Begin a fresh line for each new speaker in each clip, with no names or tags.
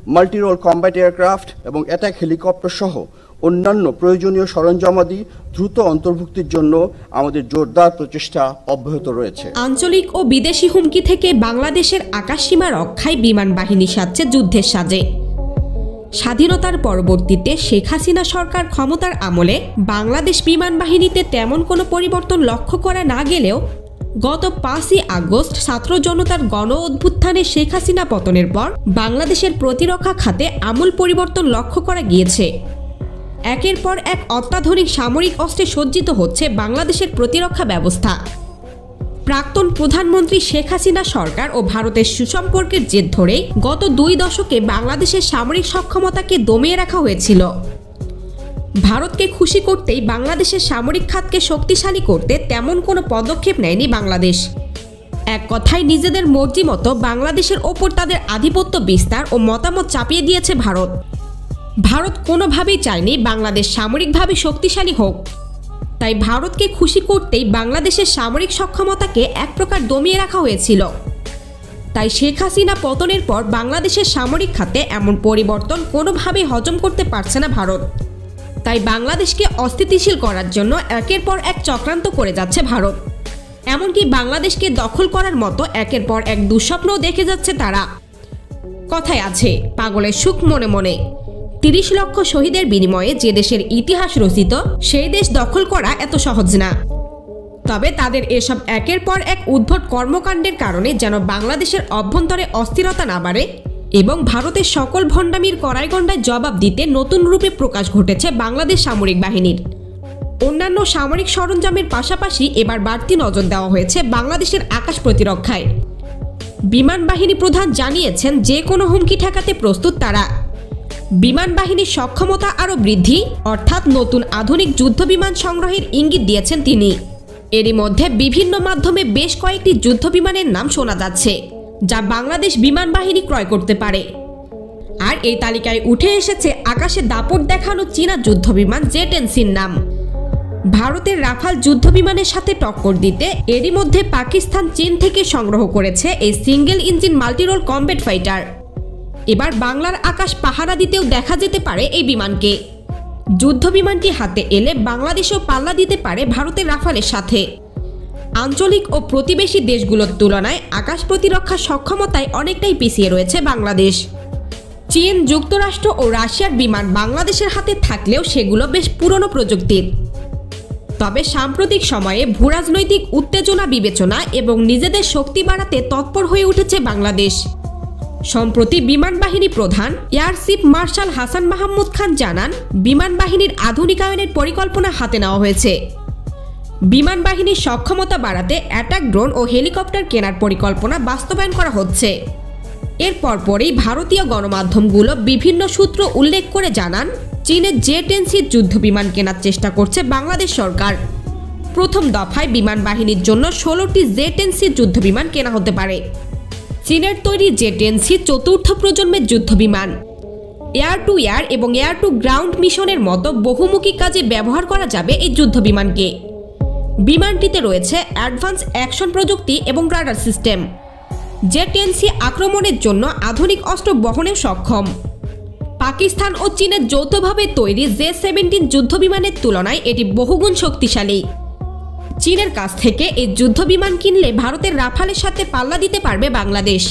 Multirole combat aircraft এবং attack helicopter সহ অন্যান্য প্রয়োজনীয় সরঞ্জামাদি দ্রুত অন্তর্ভুক্তির জন্য আমাদের জোরদার প্রচেষ্টা অব্যাহত রয়েছে।
আঞ্চলিক ও বিদেশি হুমকি থেকে বাংলাদেশের আকাশসীমা রক্ষায় বিমান বাহিনী সাজছে যুদ্ধের সাজে। স্বাধীনতার পরবর্তীতে শেখ হাসিনা সরকার ক্ষমতার আমলে বাংলাদেশ বিমান বাহিনীতে তেমন কোনো পরিবর্তন লক্ষ্য করা না গেলেও গত 5ই আগস্ট ছাত্র জনতার গণ অভ্যুত্থানে শেখ হাসিনা পতনের পর বাংলাদেশের প্রতিরক্ষা খাতে আমূল পরিবর্তন লক্ষ্য করা গিয়েছে। একের পর এক অত্যাধুনিক সামরিক অস্ত্রে সজ্জিত হচ্ছে বাংলাদেশের প্রতিরক্ষা ব্যবস্থা। প্রাক্তন প্রধানমন্ত্রী শেখ হাসিনা সরকার ও ভারতের সুসম্পর্কের জের ধরেই গত 2 দশকে বাংলাদেশের সামরিক সক্ষমতাকে দমিয়ে রাখা হয়েছিল। ভারতকে খুশি করতেই বাংলাদেশের সামরিক খাতকে শক্তিশালী করতে তেমন কোনো পদক্ষেপ নেয়নি বাংলাদেশ। এক কথায় নিজেদের মর্জি মতো বাংলাদেশের ওপর তাদের আধিপত্য বিস্তার ও মতামত চাপিয়ে দিয়েছে ভারত। ভারত কোনোভাবেই চায়নি বাংলাদেশ সামরিকভাবে শক্তিশালী হোক, তাই ভারতকে খুশি করতেই বাংলাদেশের সামরিক সক্ষমতাকে এক প্রকার দমিয়ে রাখা হয়েছিল। তাই শেখ হাসিনা পতনের পর বাংলাদেশের সামরিক খাতে এমন পরিবর্তন কোনোভাবেই হজম করতে পারছে না ভারত। তাই বাংলাদেশকে অস্থিতিশীল করার জন্য একের পর এক চক্রান্ত করে যাচ্ছে ভারত। এমনকি বাংলাদেশকে দখল করার মতো একের পর এক দুঃস্বপ্নও দেখে যাচ্ছে তারা। কথায় আছে, পাগলের সুখ মনে মনে। 30 লক্ষ শহীদের বিনিময়ে যে দেশের ইতিহাস রচিত, সেই দেশ দখল করা এত সহজ না। তবে তাদের এসব একের পর এক উদ্ভট কর্মকাণ্ডের কারণে যেন বাংলাদেশের অভ্যন্তরে অস্থিরতা না বাড়ে এবং ভারতের সকল ভণ্ডামির কড়াইগণ্ডায় জবাব দিতে নতুন রূপে প্রকাশ ঘটেছে বাংলাদেশ সামরিক বাহিনীর। অন্যান্য সামরিক সরঞ্জামের পাশাপাশি এবার বাড়তি নজর দেওয়া হয়েছে বাংলাদেশের আকাশ প্রতিরক্ষায়। বিমান বাহিনী প্রধান জানিয়েছেন যে কোনো হুমকি ঠেকাতে প্রস্তুত তারা। বিমান বাহিনীর সক্ষমতা আরও বৃদ্ধি অর্থাৎ নতুন আধুনিক যুদ্ধবিমান সংগ্রহের ইঙ্গিত দিয়েছেন তিনি। এরই মধ্যে বিভিন্ন মাধ্যমে বেশ কয়েকটি যুদ্ধবিমানের নাম শোনা যাচ্ছে, যা বাংলাদেশ বিমান বাহিনী ক্রয় করতে পারে। আর এই তালিকায় উঠে এসেছে আকাশে দাপট দেখানো চীনা যুদ্ধবিমান জে-10সির নাম। ভারতের রাফাল যুদ্ধবিমানের সাথে টক্কর দিতে এরই মধ্যে পাকিস্তান চীন থেকে সংগ্রহ করেছে এই single engine multirole combat fighter. এবার বাংলার আকাশ পাহারা দিতেও দেখা যেতে পারে এই বিমানকে। যুদ্ধবিমানটি হাতে এলে বাংলাদেশও পাল্লা দিতে পারে ভারতের রাফালের সাথে। আঞ্চলিক ও প্রতিবেশী দেশগুলোর তুলনায় আকাশ প্রতিরক্ষা সক্ষমতায় অনেকটাই পিছিয়ে রয়েছে বাংলাদেশ। চীন, যুক্তরাষ্ট্র ও রাশিয়ার বিমান বাংলাদেশের হাতে থাকলেও সেগুলো বেশ পুরনো প্রযুক্তির। তবে সাম্প্রতিক সময়ে ভূরাজনৈতিক উত্তেজনা বিবেচনা এবং নিজেদের শক্তি বাড়াতে তৎপর হয়ে উঠেছে বাংলাদেশ। সম্প্রতি বিমান বাহিনী প্রধান air chief marshal Hasan Mahmud Khan জানান, বিমান বাহিনীর আধুনিকায়নের পরিকল্পনা হাতে নেওয়া হয়েছে। বিমান বাহিনীর সক্ষমতা বাড়াতে অ্যাটাক ড্রোন ও হেলিকপ্টার কেনার পরিকল্পনা বাস্তবায়ন করা হচ্ছে। এর পরপরই ভারতীয় গণমাধ্যমগুলো বিভিন্ন সূত্র উল্লেখ করে জানান, চীনের জে-10সি যুদ্ধবিমান কেনার চেষ্টা করছে বাংলাদেশ সরকার। প্রথম দফায় বিমান বাহিনীর জন্য 16টি জে-10সি যুদ্ধবিমান কেনা হতে পারে। চীনের তৈরি জে-10সি চতুর্থ প্রজন্মের যুদ্ধবিমান। এয়ার টু এয়ার এবং এয়ার টু গ্রাউন্ড মিশনের মতো বহুমুখী কাজে ব্যবহার করা যাবে এই যুদ্ধবিমানকে। বিমানটিতে রয়েছে অ্যাডভান্স অ্যাকশন প্রযুক্তি এবং রাডার সিস্টেম। জে-10সি আক্রমণের জন্য আধুনিক অস্ত্র বহনেও সক্ষম। পাকিস্তান ও চীনের যৌথভাবে তৈরি জে-17 যুদ্ধবিমানের তুলনায় এটি বহুগুণ শক্তিশালী। চীনের কাছ থেকে এই যুদ্ধবিমান কিনলে ভারতের রাফালের সাথে পাল্লা দিতে পারবে বাংলাদেশ।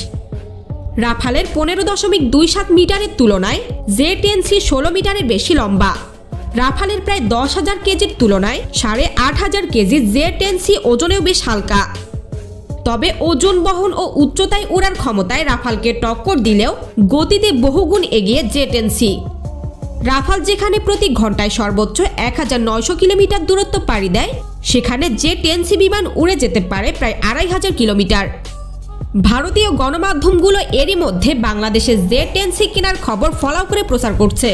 রাফালের 15.27 মিটারের তুলনায় জে-10সি 16 মিটারের বেশি লম্বা। রাফালের প্রায় 10,000 কেজির তুলনায় 8,500 কেজি জে-10সি ওজনেও বেশ হালকা। তবে ওজন বহন ও উচ্চতায় উড়ার ক্ষমতায় রাফালকে টক্কর দিলেও গতিতে বহুগুণ এগিয়ে জে-10সি। রাফাল যেখানে প্রতি ঘন্টায় সর্বোচ্চ 1900 কিলোমিটার দূরত্ব পাড়ি দেয়, সেখানে জে-10সি বিমান উড়ে যেতে পারে প্রায় 2500 কিলোমিটার। ভারতীয় গণমাধ্যমগুলো এরই মধ্যে বাংলাদেশের জে-10সি কেনার খবর ফলাও করে প্রচার করছে।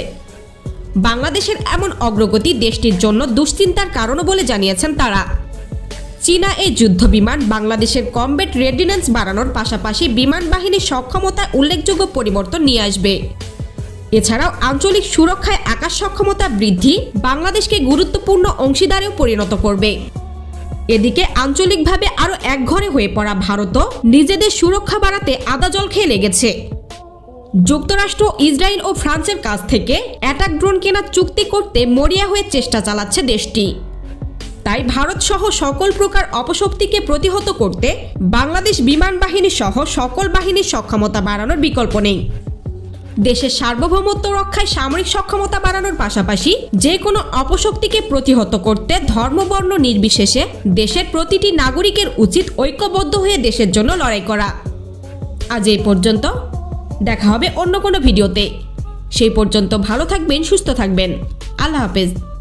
বাংলাদেশের এমন অগ্রগতি দেশটির জন্য দুশ্চিন্তার কারণও বলে জানিয়েছেন তারা। চীনা এই যুদ্ধবিমান বাংলাদেশের কমব্যাট রেডিনেন্স বাড়ানোর পাশাপাশি বিমান বাহিনীর সক্ষমতায় উল্লেখযোগ্য পরিবর্তন নিয়ে আসবে। এছাড়াও আঞ্চলিক সুরক্ষায় আকাশ সক্ষমতা বৃদ্ধি বাংলাদেশকে গুরুত্বপূর্ণ অংশীদারেও পরিণত করবে। এদিকে আঞ্চলিকভাবে আরও একঘরে হয়ে পড়া ভারতও নিজেদের সুরক্ষা বাড়াতে আদা জল খেয়ে লেগেছে। যুক্তরাষ্ট্র, ইসরায়েল ও ফ্রান্সের কাছ থেকে অ্যাটাক ড্রোন কেনার চুক্তি করতে মরিয়া হয়ে চেষ্টা চালাচ্ছে দেশটি। তাই ভারত সহ সকল প্রকার অপশক্তিকে প্রতিহত করতে বাংলাদেশ বিমান বাহিনী সহ সকল বাহিনীর সক্ষমতা বাড়ানোর বিকল্প নেই। দেশের সার্বভৌমত্ব রক্ষায় সামরিক সক্ষমতা বাড়ানোর পাশাপাশি যে কোনো অপশক্তিকে প্রতিহত করতে ধর্মবর্ণ নির্বিশেষে দেশের প্রতিটি নাগরিকের উচিত ঐক্যবদ্ধ হয়ে দেশের জন্য লড়াই করা। আজ এই পর্যন্ত, দেখা হবে অন্য কোনো ভিডিওতে। সেই পর্যন্ত ভালো থাকবেন, সুস্থ থাকবেন। আল্লাহ হাফেজ।